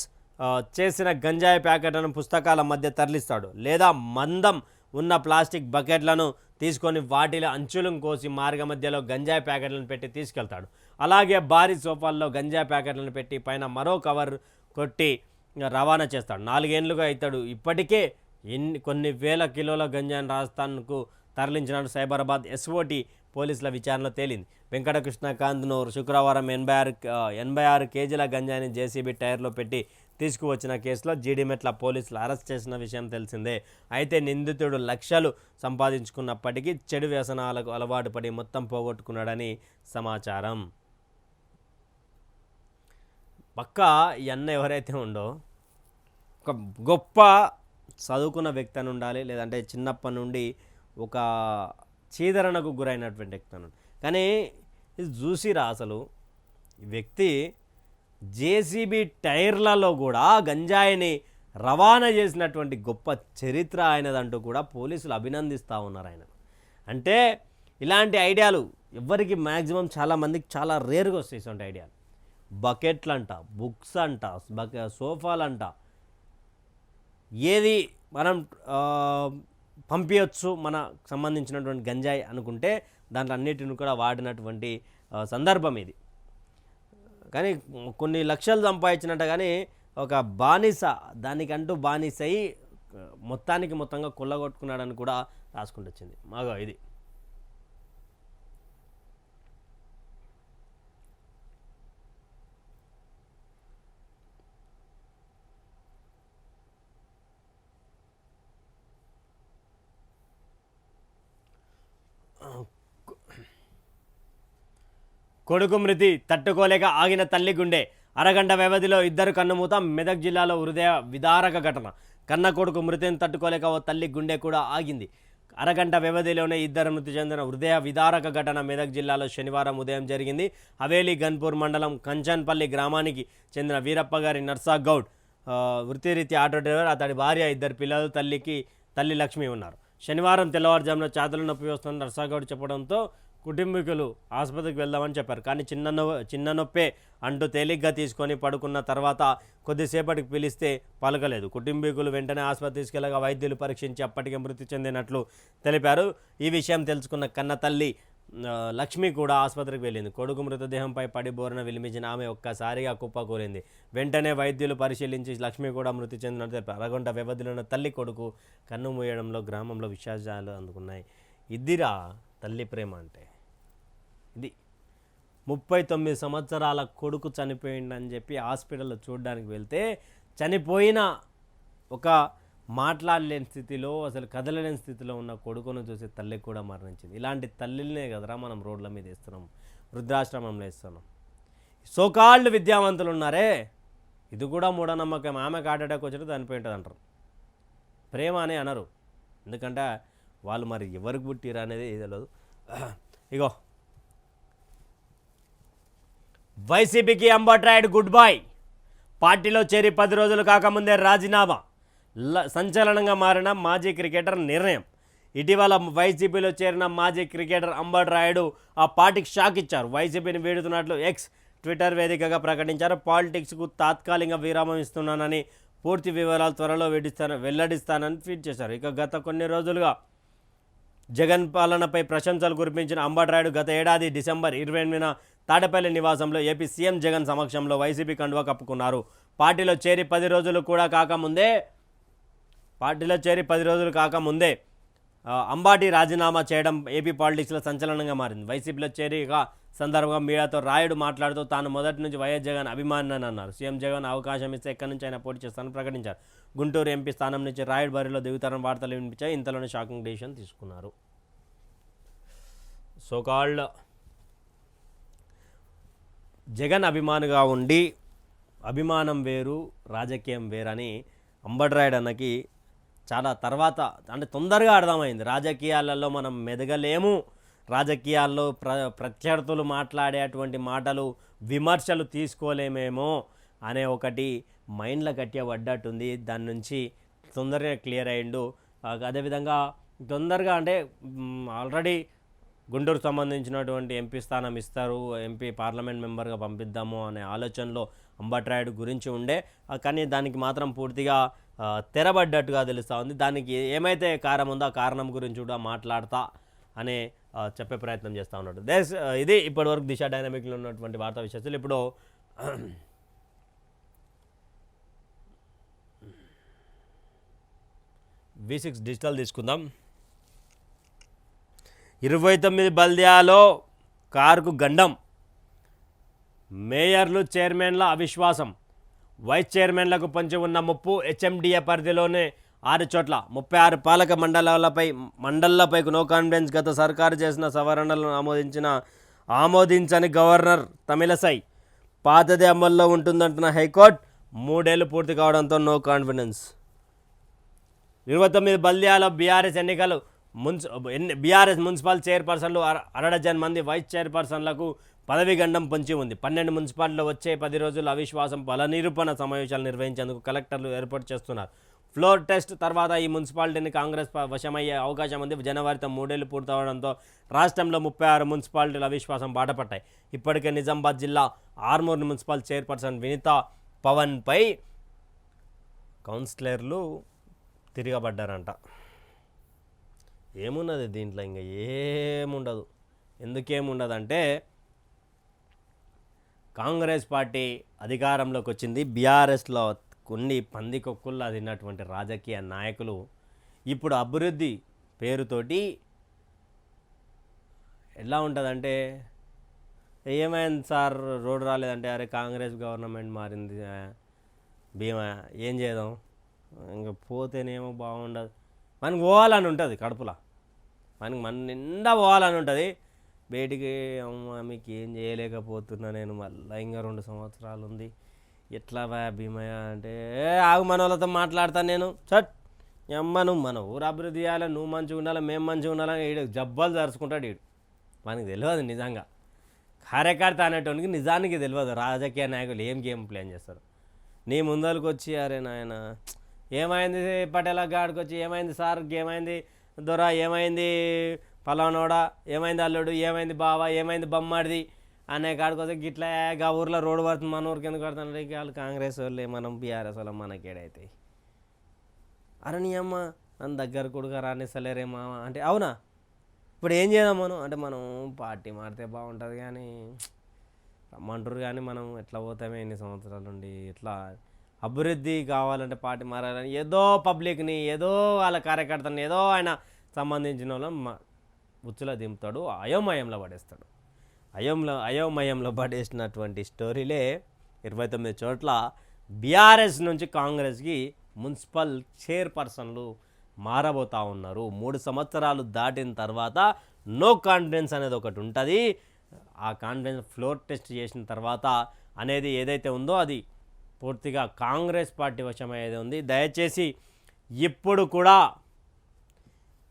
చేసిన గంజాయి ప్యాకెట్లను పుస్తకాల మధ్య తరలిస్తాడు, లేదా మందం ఉన్న ప్లాస్టిక్ బకెట్లను తీసుకొని వాటిలో అంచులను కోసి మార్గ మధ్యలో గంజాయి ప్యాకెట్లను పెట్టి తీసుకెళ్తాడు. అలాగే భారీ సోఫాల్లో గంజాయి ప్యాకెట్లను పెట్టి పైన మరో కవర్ కొట్టి రవాణా చేస్తాడు. 4 ఏళ్లుగా ఇతడు ఇప్పటికే కొన్ని వేల కిలోల గంజాయిని రాజస్థాన్కు తరలించినట్టు సైబరాబాద్ ఎస్ఓటి పోలీసుల విచారణలో తేలింది. వెంకటకృష్ణకాంత్ను శుక్రవారం 86 కేజీల గంజాయిని జేసీబీ టైర్లో పెట్టి తీసుకువచ్చిన కేసులో జీడిమెట్ల పోలీసులు అరెస్ట్ చేసిన విషయం తెలిసిందే. అయితే నిందితుడు లక్షలు సంపాదించుకున్నప్పటికీ చెడు వ్యసనాలకు అలవాటు పడి మొత్తం పోగొట్టుకున్నాడని సమాచారం. పక్కా ఈ అన్న ఎవరైతే ఉండో ఒక గొప్ప చదువుకున్న వ్యక్తి అని ఉండాలి, లేదంటే చిన్నప్పటి నుండి ఒక చీదరణకు గురైనటువంటి వ్యక్తి అని. కానీ ఇది చూసిరా అసలు ఈ వ్యక్తి జేసీబీ టైర్లలో కూడా గంజాయిని రవాణా చేసినటువంటి గొప్ప చరిత్ర ఆయనదంటూ కూడా పోలీసులు అభినందిస్తూ ఉన్నారు ఆయన. అంటే ఇలాంటి ఐడియాలు ఎవరికి మ్యాక్సిమం చాలామందికి చాలా రేరుగా వస్తాయి. ఇటువంటి ఐడియాలు బకెట్లు అంట, బుక్స్ అంట, సోఫాలంట, ఏది మనం పంపించవచ్చు మనకు సంబంధించినటువంటి గంజాయి అనుకుంటే దాంట్లో అన్నిటిని కూడా వాడినటువంటి సందర్భం ఇది. కానీ కొన్ని లక్షలు సంపాదించినట్టు కానీ ఒక బానిస దానికంటూ బానిస అయి మొత్తంగా కొల్లగొట్టుకున్నాడని కూడా రాసుకుంటూ వచ్చింది. మాగా ఇది కొడుకు మృతి తట్టుకోలేక ఆగిన తల్లి గుండె. అరగంట వ్యవధిలో 2 కన్నుమూత. మెదక్ జిల్లాలో హృదయ విదారక ఘటన. కన్న కొడుకు మృతిని తట్టుకోలేక ఓ తల్లి గుండె కూడా ఆగింది. అరగంట వ్యవధిలోనే 2 మృతి చెందిన హృదయ విదారక ఘటన మెదక్ జిల్లాలో శనివారం ఉదయం జరిగింది. హవేలీ గన్పూర్ మండలం కంచన్పల్లి గ్రామానికి చెందిన వీరప్ప గారి నర్సాగౌడ్ వృత్తిరీత్యా ఆటో డ్రైవర్, అతడి భార్య, 2 పిల్లలు, తల్లి లక్ష్మి ఉన్నారు. శనివారం తెల్లవారుజామున ఛాతీలో నొప్పి వస్తున్న నర్సాగౌడ్ చెప్పడంతో కుటుంబీకులు ఆసుపత్రికి వెళ్దామని చెప్పారు. కానీ చిన్న నొప్పే అంటూ తేలిగ్గా తీసుకొని పడుకున్న తర్వాత కొద్దిసేపటికి పిలిస్తే పలకలేదు. కుటుంబీకులు వెంటనే ఆసుపత్రి తీసుకెళ్లగా వైద్యులు పరీక్షించి అప్పటికే మృతి చెందినట్లు తెలిపారు. ఈ విషయం తెలుసుకున్న కన్న తల్లి లక్ష్మి కూడా ఆసుపత్రికి వెళ్ళింది. కొడుకు మృతదేహంపై పడి బోరన విలిమించిన ఆమె ఒక్కసారిగా కుప్పకూలింది. వెంటనే వైద్యులు పరిశీలించి లక్ష్మి కూడా మృతి చెందినట్టు తెలిపారు. అరగంట వ్యవధిలోని తల్లి కొడుకు కన్ను మూయడంలో గ్రామంలో విషాదాలు అందుకున్నాయి. ఇదిరా తల్లి ప్రేమ అంటే. ఇది 39 సంవత్సరాల కొడుకు చనిపోయిందని చెప్పి హాస్పిటల్లో చూడడానికి వెళ్తే చనిపోయిన ఒక మాట్లాడలేని స్థితిలో, అసలు కదలలేని స్థితిలో ఉన్న కొడుకును చూసి తల్లి కూడా మరణించింది. ఇలాంటి తల్లినే కదరా మనం రోడ్ల మీద వేస్తున్నాం, వృద్ధాశ్రమంలో వేస్తున్నాం. సోకాల్డ్ విద్యావంతులు ఉన్నారే, ఇది కూడా మూఢనమ్మకం. ఆమెకు హార్ట్ అటాక్ వచ్చినట్టు చనిపోయి ఉంటుంది అంటారు. ప్రేమ అని అనరు, ఎందుకంటే వాళ్ళు మరి ఎవరికి పుట్టిరు అనేది తెలియదు. ఇగో వైసీపీకి అంబట్రాయుడు గుడ్ బై. పార్టీలో చేరి 10 రోజులు కాకముందే రాజీనామా. సంచలనంగా మారిన మాజీ క్రికెటర్ నిర్ణయం. ఇటీవల వైసీపీలో చేరిన మాజీ క్రికెటర్ అంబట్రాయుడు ఆ పార్టీకి షాక్ ఇచ్చారు. వైసీపీని వీడుతున్నట్లు ఎక్స్ ట్విట్టర్ వేదికగా ప్రకటించారు. పాలిటిక్స్కు తాత్కాలిక విరామం ఇస్తున్నానని, పూర్తి వివరాలు త్వరలో వెల్లడిస్తానని ట్వీట్ చేశారు. ఇక గత కొన్ని రోజులుగా జగన్ పాలనపై ప్రశంసలు కురిపించిన అంబటి రాయుడు గత ఏడాది డిసెంబర్ 28న తాడేపల్లి నివాసంలో ఏపీ సీఎం జగన్ సమక్షంలో వైసీపీ కండువా కప్పుకున్నారు. పార్టీలో చేరి 10 రోజులు కాకముందే అంబాటి రాజీనామా చేయడం ఏపీ పాలిటిక్స్లో సంచలనంగా మారింది. వైసీపీలో చేరిక సందర్భంగా మీడియాతో రాయుడు మాట్లాడుతూ తాను మొదటి నుంచి వైఎస్ జగన్ అభిమానిని అన్నారు. సీఎం జగన్ అవకాశం ఇస్తే ఎక్కడి నుంచి అయినా పోటీ చేస్తానని ప్రకటించారు. గుంటూరు ఎంపీ స్థానం నుంచి రాయుడు బరిలో దిగుతారని వార్తలు వినిపించాయి. ఇంతలోనే షాకింగ్ డిసిషన్ తీసుకున్నారు. సోకాల్డ్ జగన్ అభిమానిగా ఉండి అభిమానం వేరు రాజకీయం వేరని అంబటి రాయుడు అన్నకి చాలా తర్వాత అంటే తొందరగా అర్థమైంది. రాజకీయాలలో మనం మెదగలేము, రాజకీయాల్లో ప్రత్యర్థులు మాట్లాడేటువంటి మాటలు విమర్శలు తీసుకోలేమేమో అనే ఒకటి మైండ్లో గట్టిగా పడ్డట్టుంది. దాని నుంచి తొందరగా క్లియర్ అయ్యిండు. అదేవిధంగా తొందరగా అంటే ఆల్రెడీ గుంటూరుకు సంబంధించినటువంటి ఎంపీ స్థానం ఇస్తారు, ఎంపీ పార్లమెంట్ మెంబర్గా పంపిద్దాము అనే ఆలోచనలో అంబటి రాయుడు గురించి ఉండే, కానీ దానికి మాత్రం పూర్తిగా తెరబడ్డట్టుగా తెలుస్తూ ఉంది. దానికి ఏమైతే కారణం ఉందో ఆ కారణం గురించి కూడా మాట్లాడతా అనే చెప్పే ప్రయత్నం చేస్తూ ఉన్నాడు. ఇది ఇప్పటివరకు దిశ డైనమిక్లో ఉన్నటువంటి వార్తా విశేషాలు. ఇప్పుడు V6 డిజిటల్ తీసుకుందాం. 29 బల్దియాలో కారుకు గండం, మేయర్లు చైర్మన్ల అవిశ్వాసం, వైస్ చైర్మన్లకు పొంచి ఉన్న ముప్పు. HMDA పరిధిలోనే 6 చోట్ల 36 పాలక మండళ్లపై నో కాన్ఫిడెన్స్. గత సర్కారు చేసిన సవరణలను ఆమోదించని గవర్నర్ తమిళసై. పాతదే అమల్లో ఉంటుందంటున్న హైకోర్టు. 3 ఏళ్లు పూర్తి కావడంతో నో కాన్ఫిడెన్స్. 29 బల్దియాలో బీఆర్ఎస్ ఎన్నికలు. బీఆర్ఎస్ మున్సిపల్ చైర్పర్సన్లు 1/2 మంది, వైస్ చైర్పర్సన్లకు పదవి గండం పొంచి ఉంది. 12 మున్సిపాలిటీలో వచ్చే 10 రోజుల అవిశ్వాసం బల నిరూపణ సమావేశాలు నిర్వహించేందుకు కలెక్టర్లు ఏర్పాటు చేస్తున్నారు. ఫ్లోర్ టెస్ట్ తర్వాత ఈ మున్సిపాలిటీని కాంగ్రెస్ వశమయ్యే అవకాశం ఉంది. జనవరితో 3 ఏళ్లు పూర్తవడంతో రాష్ట్రంలో 36 మున్సిపాలిటీల అవిశ్వాసం బాటపట్టాయి. ఇప్పటికే నిజామాబాద్ జిల్లా ఆర్మూర్ మున్సిపల్ చైర్పర్సన్ వినీతా పవన్పై కౌన్సిలర్లు తిరగబడ్డారంట. ఏమున్నది దీంట్లో? ఇంకా ఏముండదు. ఎందుకేముండదంటే కాంగ్రెస్ పార్టీ అధికారంలోకి వచ్చింది. బీఆర్ఎస్లో కొన్ని పందికొక్కుల్లా తిన్నటువంటి రాజకీయ నాయకులు ఇప్పుడు అభివృద్ధి పేరుతోటి ఎలా ఉంటుందంటే, ఏమైంది సార్ రోడ్డు రాలేదంటే, అరే కాంగ్రెస్ గవర్నమెంట్ మారింది భీమా, ఏం చేద్దాం, ఇంకా పోతేనేమో బాగుండదు. మనకు పోవాలని ఉంటుంది కడుపులో, మన నిండా పోవాలని ఉంటుంది. బయటికి అమ్మ మీకు ఏం చేయలేకపోతున్నా నేను, మళ్ళీ ఇంకా 2 సంవత్సరాలు ఉంది, ఎట్లా భీమయ్య అంటే ఆగు మన వాళ్ళతో మాట్లాడతాను నేను. చట్ అమ్మ నువ్వు మన ఊరు అభివృద్ధి చేయాలి, నువ్వు మంచిగా ఉండాలి, మేము మంచిగా ఉండాలని వీడు జబ్బాలు జరుచుకుంటాడు. వీడు మనకి తెలియదు నిజంగా. కార్యకర్త అనేటోనికి నిజానికి తెలియదు రాజకీయ నాయకులు ఏం గేమ్ ప్లాన్ చేస్తారు. నీ ముందరికి వచ్చి అరే నాయన ఏమైంది పటేల గాడికి వచ్చి ఏమైంది సార్, ఏమైంది దొర, ఏమైంది పలానోడా, ఏమైంది అల్లుడు, ఏమైంది బావ, ఏమైంది బొమ్మాడిది అనే కాడికి వస్తే గిట్లా ఆ ఊర్లో రోడ్డు పడుతుంది, మన ఊరికి ఎందుకు పడుతుంది, వాళ్ళు కాంగ్రెస్ వాళ్ళే, మనం బీఆర్ఎస్ వాళ్ళం, మనకేడైతే అరే నీ అమ్మ నన్ను దగ్గర కొడుగా రానిస్తలేరేమా అంటే అవునా ఇప్పుడు ఏం చేద్దాం మనం అంటే, మనం పార్టీ మారితే బాగుంటుంది కానీ రమ్మంటారు కానీ మనం ఎట్లా పోతామే ఎన్ని సంవత్సరాల నుండి. ఇట్లా అభివృద్ధి కావాలంటే పార్టీ మారాలని ఏదో పబ్లిక్ని, ఏదో వాళ్ళ కార్యకర్తని, ఏదో ఆయన సంబంధించిన వాళ్ళని ఉచ్చులో దింపుతాడు, అయోమయంలో పడేస్తాడు. అయోమయంలో పడేసినటువంటి స్టోరీలే 29 చోట్ల బీఆర్ఎస్ నుంచి కాంగ్రెస్కి మున్సిపల్ చైర్పర్సన్లు మారబోతూ ఉన్నారు. 3 సంవత్సరాలు దాటిన తర్వాత నో కాన్ఫిడెన్స్ అనేది ఒకటి ఉంటుంది. ఆ కాన్ఫిడెన్స్ ఫ్లోర్ టెస్ట్ చేసిన తర్వాత అనేది ఏదైతే ఉందో అది పూర్తిగా కాంగ్రెస్ పార్టీ వశమయ్యేది ఉంది. దయచేసి ఇప్పుడు కూడా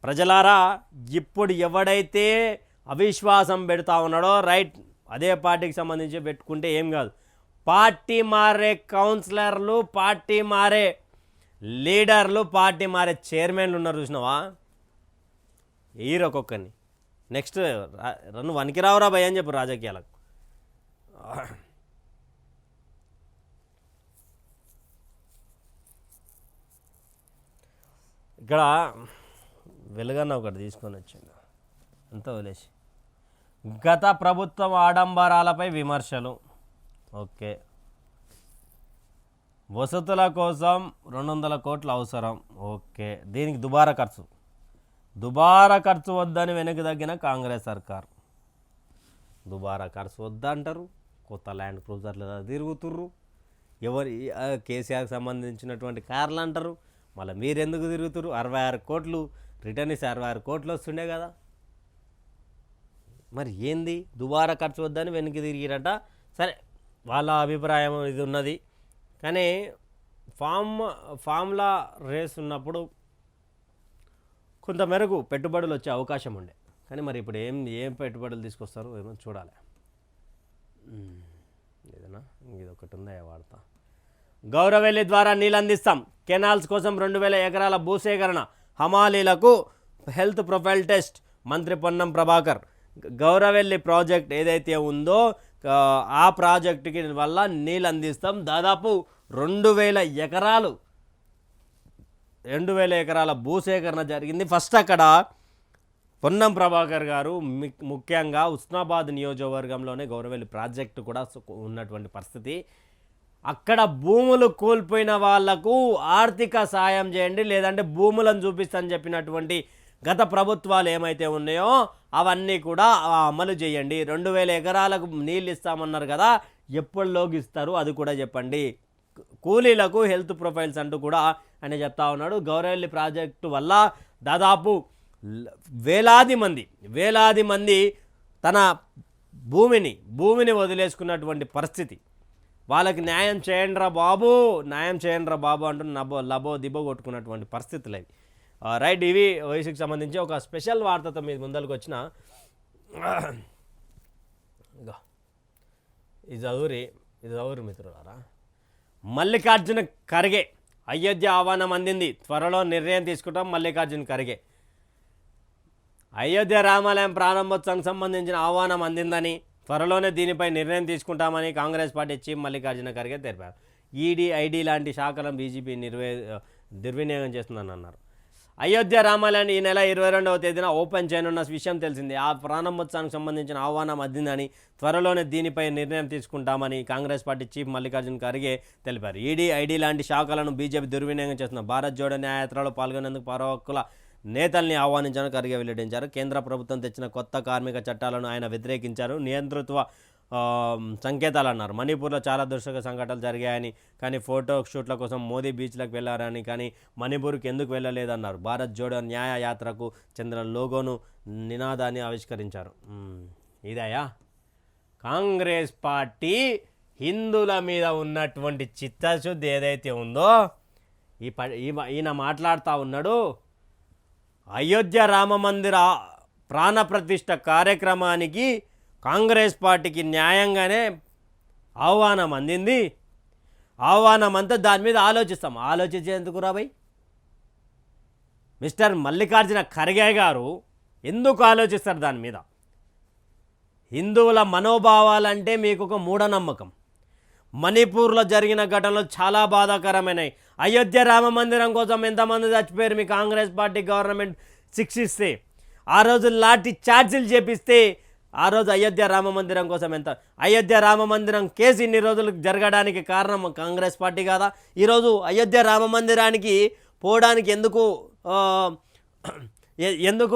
ప్రజలారా, ఇప్పుడు ఎవడైతే అవిశ్వాసం పెడతా ఉన్నాడో రైట్, అదే పార్టీకి సంబంధించి పెట్టుకుంటే ఏం కాదు. పార్టీ మారే కౌన్సిలర్లు, పార్టీ మారే లీడర్లు, పార్టీ మారే చైర్మన్లు ఉన్నారు చూసినావా, ఎయిర్ ఒక్కొక్కరిని. నెక్స్ట్ నువ్వు వనికి రావురా భయ అని చెప్పు రాజకీయాలకు. ఇక్కడ వెలుగన్న ఒకటి తీసుకొని వచ్చింది అంతా వదిలేసి. గత ప్రభుత్వం ఆడంబరాలపై విమర్శలు. ఓకే. వసతుల కోసం 200 కోట్లు అవసరం. ఓకే. దీనికి దుబారా ఖర్చు వద్దని వెనక్కి తగ్గిన కాంగ్రెస్ సర్కార్. దుబారా ఖర్చు వద్దంటారు, కొత్త ల్యాండ్ క్రూజర్లు తిరుగుతుర్రు, ఎవరు కేసీఆర్కి సంబంధించినటువంటి కార్లు అంటారు, మళ్ళీ మీరెందుకు తిరుగుతురు? 66 కోట్లు రిటర్న్ ఇస్తే 66 కోట్లు వస్తుండే కదా. మరి ఏంది దుబారా ఖర్చు వద్దని వెనక్కి తిరిగిరట. సరే, వాళ్ళ అభిప్రాయం ఇది ఉన్నది. కానీ ఫామ్లా రేస్ ఉన్నప్పుడు కొంతమేరకు పెట్టుబడులు వచ్చే అవకాశం ఉండే. కానీ మరి ఇప్పుడు ఏం పెట్టుబడులు తీసుకొస్తారు ఏమో చూడాలి. ఏదైనా ఇది ఒకటి ఉందా వాడతా. గౌరవెల్లి ద్వారా నీళ్ళు అందిస్తాం. కెనాల్స్ కోసం 2000 ఎకరాల భూసేకరణ. హమాలీలకు హెల్త్ ప్రొఫైల్ టెస్ట్. మంత్రి పొన్నం ప్రభాకర్. గౌరవెల్లి ప్రాజెక్ట్ ఏదైతే ఉందో ఆ ప్రాజెక్టుకి వల్ల నీళ్ళు అందిస్తాం. దాదాపు 2000 ఎకరాల భూసేకరణ జరిగింది. ఫస్ట్ అక్కడ పొన్నం ప్రభాకర్ గారు ముఖ్యంగా ఉస్నాబాద్ నియోజకవర్గంలోనే గౌరవెల్లి ప్రాజెక్టు కూడా ఉన్నటువంటి పరిస్థితి. అక్కడ భూములు కోల్పోయిన వాళ్లకు ఆర్థిక సాయం చేయండి, లేదంటే భూములను చూపిస్తానని చెప్పినటువంటి గత ప్రభుత్వాలు ఏమైతే ఉన్నాయో అవన్నీ కూడా అమలు చేయండి. 2000 ఎకరాలకు నీళ్ళు ఇస్తామన్నారు కదా, ఎప్పటిలోకి ఇస్తారు అది కూడా చెప్పండి. కూలీలకు హెల్త్ ప్రొఫైల్స్ అంటూ కూడా ఆయన చెప్తా ఉన్నాడు. గౌరవెల్లి ప్రాజెక్టు వల్ల దాదాపు వేలాది మంది తన భూమిని వదిలేసుకున్నటువంటి పరిస్థితి. వాళ్ళకి న్యాయం చేయండి రా బాబు అంటూ లబో దిబో కొట్టుకున్నటువంటి పరిస్థితులు అవి. రైట్, ఇవి వయసుకి సంబంధించి ఒక స్పెషల్ వార్తతో మీ ముందరికి వచ్చిన. ఇది చదువురి మిత్రులారా. మల్లికార్జున ఖర్గే అయోధ్య ఆహ్వానం అందింది, త్వరలో నిర్ణయం తీసుకుంటాం. మల్లికార్జున ఖర్గే అయోధ్య రామాలయం ప్రారంభోత్సవానికి సంబంధించిన ఆహ్వానం అందిందని, త్వరలోనే దీనిపై నిర్ణయం తీసుకుంటామని కాంగ్రెస్ పార్టీ చీఫ్ మల్లికార్జున ఖర్గే తెలిపారు. ఈడీ, ఐటీ లాంటి శాఖలను బీజేపీ దుర్వినియోగం చేస్తుందని అన్నారు. అయోధ్య రామాలయాన్ని ఈ నెల 22వ తేదీన ఓపెన్ చేయనున్న విషయం తెలిసింది. ఆ ప్రారంభోత్సవానికి సంబంధించిన ఆహ్వానం అందిందని, త్వరలోనే దీనిపై నిర్ణయం తీసుకుంటామని కాంగ్రెస్ పార్టీ చీఫ్ మల్లికార్జున ఖర్గే తెలిపారు. ఈడీ, ఐటీ లాంటి శాఖలను బీజేపీ దుర్వినియోగం చేస్తున్న భారత్ జోడో న్యాయయాత్రలో పాల్గొనేందుకు పరోక్కుల నేతల్ని ఆహ్వానించాలని ఖర్గే వెల్లడించారు. కేంద్ర ప్రభుత్వం తెచ్చిన కొత్త కార్మిక చట్టాలను ఆయన వ్యతిరేకించారు. నియంతృత్వ సంకేతాలు అన్నారు. మణిపూర్లో చాలా దుర్సక సంఘటనలు జరిగాయని, కానీ ఫోటో షూట్ల కోసం మోదీ బీచ్లకు వెళ్ళారని, కానీ మణిపూర్కి ఎందుకు వెళ్ళలేదన్నారు. భారత్ జోడో న్యాయ యాత్రకు చెందిన లోగోను నినాదాన్ని ఆవిష్కరించారు. ఇదయా కాంగ్రెస్ పార్టీ హిందువుల మీద ఉన్నటువంటి చిత్తశుద్ధి ఏదైతే ఉందో ఈయన మాట్లాడుతూ ఉన్నాడు. అయోధ్య రామమందిర ప్రాణప్రతిష్ఠ కార్యక్రమానికి కాంగ్రెస్ పార్టీకి న్యాయంగానే ఆహ్వానం అందింది. ఆహ్వానం అంతా దాని మీద ఆలోచించేందుకు రాబోయ్ మిస్టర్ మల్లికార్జున ఖర్గే గారు ఎందుకు ఆలోచిస్తారు దాని మీద? హిందువుల మనోభావాలంటే మీకు ఒక మూఢనమ్మకం. మణిపూర్లో జరిగిన ఘటనలు చాలా బాధాకరమైనవి. అయోధ్య రామ మందిరం కోసం ఎంతమంది చచ్చిపోయారు మీ కాంగ్రెస్ పార్టీ గవర్నమెంట్ శిక్షిస్తే, ఆ రోజు లాఠీ చార్జీలు చేపిస్తే, ఆ రోజు అయోధ్య రామ మందిరం కోసం ఎంత? అయోధ్య రామ మందిరం కేసు ఇన్ని రోజులు జరగడానికి కారణం కాంగ్రెస్ పార్టీ కాదా? ఈరోజు అయోధ్య రామ మందిరానికి పోవడానికి ఎందుకు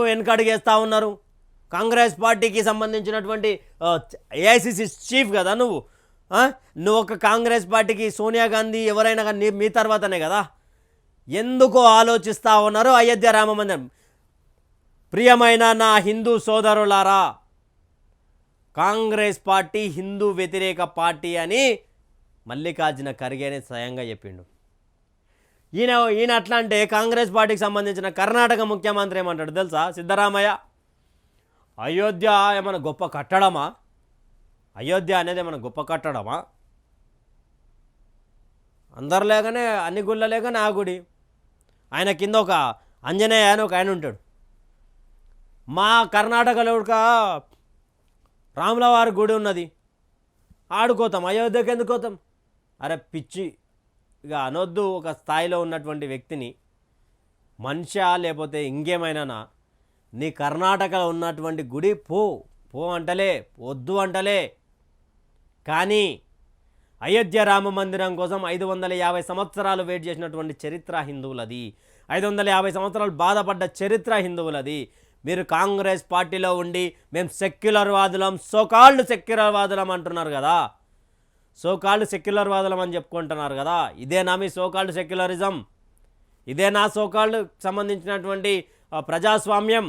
వెనకడుగేస్తూ ఉన్నారు? కాంగ్రెస్ పార్టీకి సంబంధించినటువంటి ఏఐసిసి చీఫ్ కదా నువ్వు ఒక కాంగ్రెస్ పార్టీకి సోనియా గాంధీ ఎవరైనా కానీ మీ తర్వాతనే కదా. ఎందుకు ఆలోచిస్తూ ఉన్నారు? అయోధ్య రామ మందిరం ప్రియమైన నా హిందూ సోదరులారా, కాంగ్రెస్ పార్టీ హిందూ వ్యతిరేక పార్టీ అని మల్లికార్జున ఖర్గేనే స్వయంగా చెప్పిండు. ఈయన అట్లా అంటే కాంగ్రెస్ పార్టీకి సంబంధించిన కర్ణాటక ముఖ్యమంత్రి ఏమంటాడు తెలుసా? సిద్ధరామయ్య, అయోధ్య ఏమైనా గొప్ప కట్టడమా? అయోధ్య అనేది ఏమైనా గొప్ప కట్టడమా? అందరు లేకనే అన్ని గుళ్ళ లేకనే ఆ గుడి. ఆయన కింద ఒక ఆంజనేయ అని ఒక ఆయన ఉంటాడు. మా కర్ణాటకలో ఒక రాముల వారి గుడి ఉన్నది, ఆడుకోతాం. అయోధ్యకి ఎందుకు పోతాం? అరే పిచ్చి, ఇక అనొద్దు. ఒక స్థాయిలో ఉన్నటువంటి వ్యక్తిని మనిషా లేకపోతే ఇంకేమైనానా? నీ కర్ణాటకలో ఉన్నటువంటి గుడి పో పో అంటలే, వద్దు అంటలే. కానీ అయోధ్య రామ మందిరం కోసం 550 సంవత్సరాలు వెయిట్ చేసినటువంటి చరిత్ర హిందువులది. 550 సంవత్సరాలు బాధపడ్డ చరిత్ర హిందువులది. మీరు కాంగ్రెస్ పార్టీలో ఉండి మేము సెక్యులర్ వాదులం, సోకాల్డ్ సెక్యులర్ వాదులం అంటున్నారు కదా, సోకాల్డ్ సెక్యులర్ వాదులం అని చెప్పుకుంటున్నారు కదా. ఇదేనా మీ సోకాల్డ్ సెక్యులరిజం? ఇదేనా సోకాల్డ్ సంబంధించినటువంటి ప్రజాస్వామ్యం?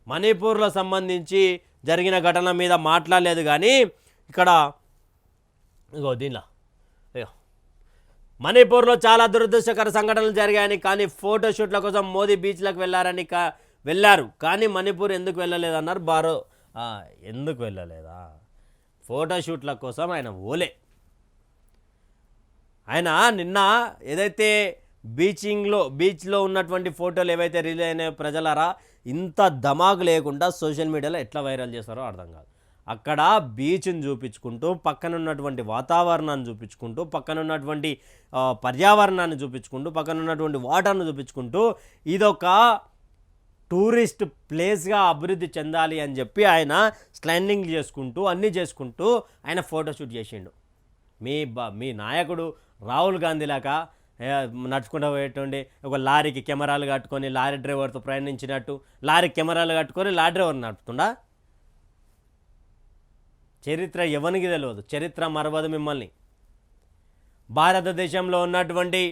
మణిపూర్లో సంబంధించి జరిగిన ఘటన మీద మాట్లాడలేదు కానీ ఇక్కడ దీనిలో మణిపూర్లో చాలా దురదృష్టకర సంఘటనలు జరిగాయని, కానీ ఫోటోషూట్ల కోసం మోదీ బీచ్లకు వెళ్ళారు కానీ మణిపూర్ ఎందుకు వెళ్ళలేదన్నారు. ఎందుకు వెళ్ళలేదా? ఫోటోషూట్ల కోసం ఆయన ఆయన నిన్న ఏదైతే బీచ్లో ఉన్నటువంటి ఫోటోలు ఏవైతే రిలీజ్ అయినాయో ప్రజలారా, ఇంత ధమాకు లేకుండా సోషల్ మీడియాలో ఎట్లా వైరల్ చేస్తారో అర్థం కాదు. అక్కడ బీచ్ని చూపించుకుంటూ, పక్కన ఉన్నటువంటి వాతావరణాన్ని చూపించుకుంటూ, పక్కన ఉన్నటువంటి పర్యావరణాన్ని చూపించుకుంటూ, పక్కన ఉన్నటువంటి వాటర్ను చూపించుకుంటూ ఇదొక టూరిస్ట్ ప్లేస్గా అభివృద్ధి చెందాలి అని చెప్పి ఆయన స్లాండింగ్ చేసుకుంటూ అన్నీ చేసుకుంటూ ఆయన ఫోటోషూట్ చేసిండు. మీ నాయకుడు రాహుల్ గాంధీ లాగా నడుచుకుంటూ పోయేటువంటి ఒక లారీకి కెమెరాలు కట్టుకొని లారీ డ్రైవర్తో ప్రయాణించినట్టు లారీకి కెమెరాలు కట్టుకొని లారీ డ్రైవర్ నడుపుతుండా? చరిత్ర ఎవరికి తెలియదు, చరిత్ర మరవదు మిమ్మల్ని. భారతదేశంలో ఉన్నటువంటి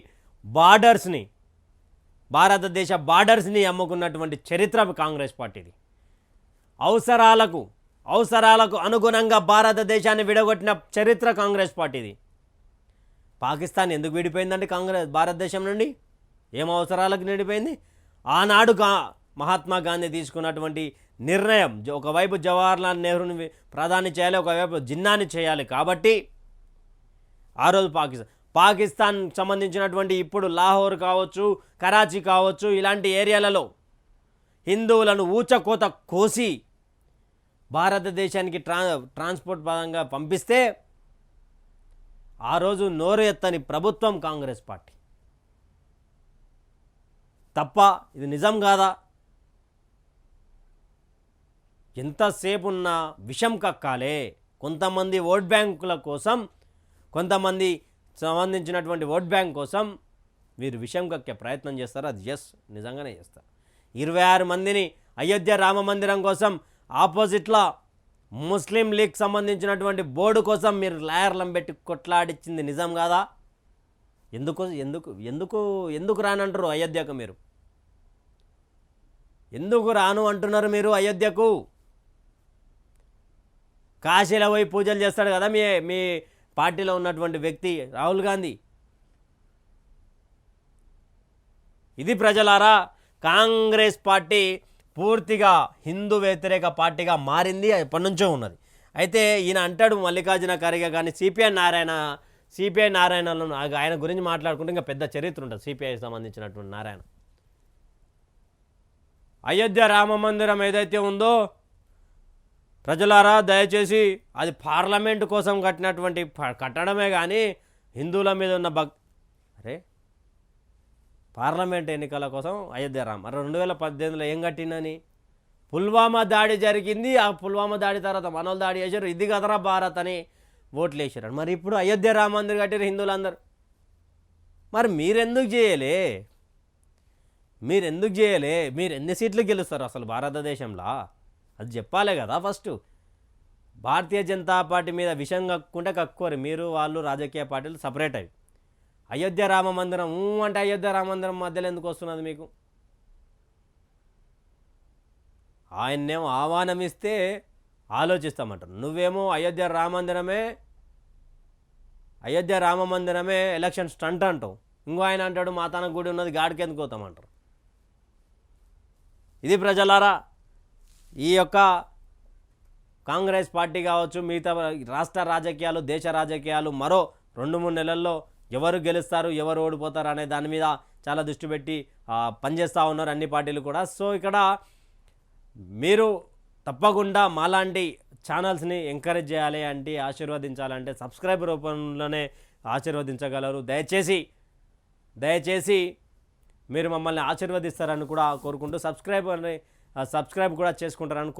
భారతదేశ బార్డర్స్ని అమ్ముకున్నటువంటి చరిత్ర కాంగ్రెస్ పార్టీది. అవసరాలకు అనుగుణంగా భారతదేశాన్ని విడగొట్టిన చరిత్ర కాంగ్రెస్ పార్టీది. పాకిస్తాన్ ఎందుకు విడిపోయిందండి భారతదేశం నుండి? ఏం అవసరాలకు విడిపోయింది? ఆనాడు మహాత్మా గాంధీ తీసుకున్నటువంటి నిర్ణయం, ఒకవైపు జవహర్లాల్ నెహ్రూని ప్రధాని చేయాలి, ఒకవైపు జిన్నాని చేయాలి. కాబట్టి ఆ రోజు పాకిస్తాన్ సంబంధించినటువంటి ఇప్పుడు లాహోర్ కావచ్చు, కరాచీ కావచ్చు, ఇలాంటి ఏరియాలలో హిందువులను ఊచకోత కోసి భారతదేశానికి ట్రాన్స్పోర్ట్ పరంగా పంపిస్తే ఆ రోజు నోరు ఎత్తని ప్రభుత్వం కాంగ్రెస్ పార్టీ. తప్ప ఇది నిజం కాదా? ఎంతసేపు ఉన్నా విషం కక్కాలే. కొంతమంది ఓట్ బ్యాంకుల కోసం, కొంతమంది సంబంధించినటువంటి ఓట్ బ్యాంక్ కోసం వీరు విషం కక్కే ప్రయత్నం చేస్తారు. అది నిజంగానే చేస్తారు. 26 మందిని అయోధ్య రామ మందిరం కోసం ఆపోజిట్లో ముస్లిం లీగ్ సంబంధించినటువంటి బోర్డు కోసం మీరు లాయర్లను పెట్టి కొట్లాడిచ్చింది నిజం కాదా? ఎందుకు రానంటారు అయోధ్యకు? మీరు ఎందుకు రాను అంటున్నారు మీరు అయోధ్యకు? కాశీలో పోయి పూజలు చేస్తాడు కదా మీ పార్టీలో ఉన్నటువంటి వ్యక్తి రాహుల్ గాంధీ. ఇది ప్రజలారా, కాంగ్రెస్ పార్టీ పూర్తిగా హిందూ వ్యతిరేక పార్టీగా మారింది, ఎప్పటి నుంచో ఉన్నది. అయితే ఈయన అంటాడు మల్లికార్జున ఖర్గే కానీ సిపిఐ నారాయణలో ఆయన గురించి మాట్లాడుకుంటే ఇంకా పెద్ద చరిత్ర ఉంటుంది. సిపిఐ సంబంధించినటువంటి నారాయణ అయోధ్య రామ మందిరం ఏదైతే ఉందో ప్రజలారా, దయచేసి అది పార్లమెంటు కోసం కట్టినటువంటి కట్టడమే కానీ హిందువుల మీద ఉన్న పార్లమెంట్ ఎన్నికల కోసం అయోధ్య రామ 2018లో ఏం కట్టిందని? పుల్వామా దాడి జరిగింది. ఆ పుల్వామా దాడి తర్వాత మనోళ్ళు దాడి చేశారు. ఇది కదరా భారత్ అని ఓట్లు వేసారు. మరి ఇప్పుడు అయోధ్య రామ మందిర్ కట్టారు హిందువులందరూ. మరి మీరెందుకు చేయలే? మీరు ఎన్ని సీట్లు గెలుస్తారు అసలు భారతదేశంలో? అది చెప్పాలే కదా. ఫస్ట్ భారతీయ జనతా పార్టీ మీద విషయం కక్కుంటే కక్కుకోరు. మీరు వాళ్ళు రాజకీయ పార్టీలు సపరేట్ అవి. అయోధ్య రామ మందిరం అంటే అయోధ్య రామ మందిరం మధ్యలో ఎందుకు వస్తున్నది మీకు? ఆయన్నేమో ఆహ్వానం ఇస్తే ఆలోచిస్తామంటారు. నువ్వేమో అయోధ్య రామ మందిరమే ఎలక్షన్ స్టంట్ అంటావు. ఇంకో ఆయన అంటాడు మాతాన గుడి ఉన్నది గాడికి ఎందుకు పోతామంటారు. ఇది ప్రజలారా, ఈ యొక్క కాంగ్రెస్ పార్టీ కావచ్చు, మిగతా రాష్ట్ర రాజకీయాలు, దేశ రాజకీయాలు మరో 2-3 నెలల్లో ఎవరు గెలుస్తారు, ఎవరు ఓడిపోతారు అనే దాని మీద చాలా దృష్టి పెట్టి పనిచేస్తూ ఉన్నారు అన్ని పార్టీలు కూడా. సో ఇక్కడ మీరు తప్పకుండా మాలాంటి ఛానల్స్ని ఎంకరేజ్ చేయాలి అంటే, ఆశీర్వదించాలంటే సబ్స్క్రైబ్ రూపంలోనే ఆశీర్వదించగలరు. దయచేసి మీరు మమ్మల్ని ఆశీర్వదిస్తారని కూడా కోరుకుంటూ సబ్స్క్రైబ్ కూడా చేసుకుంటారని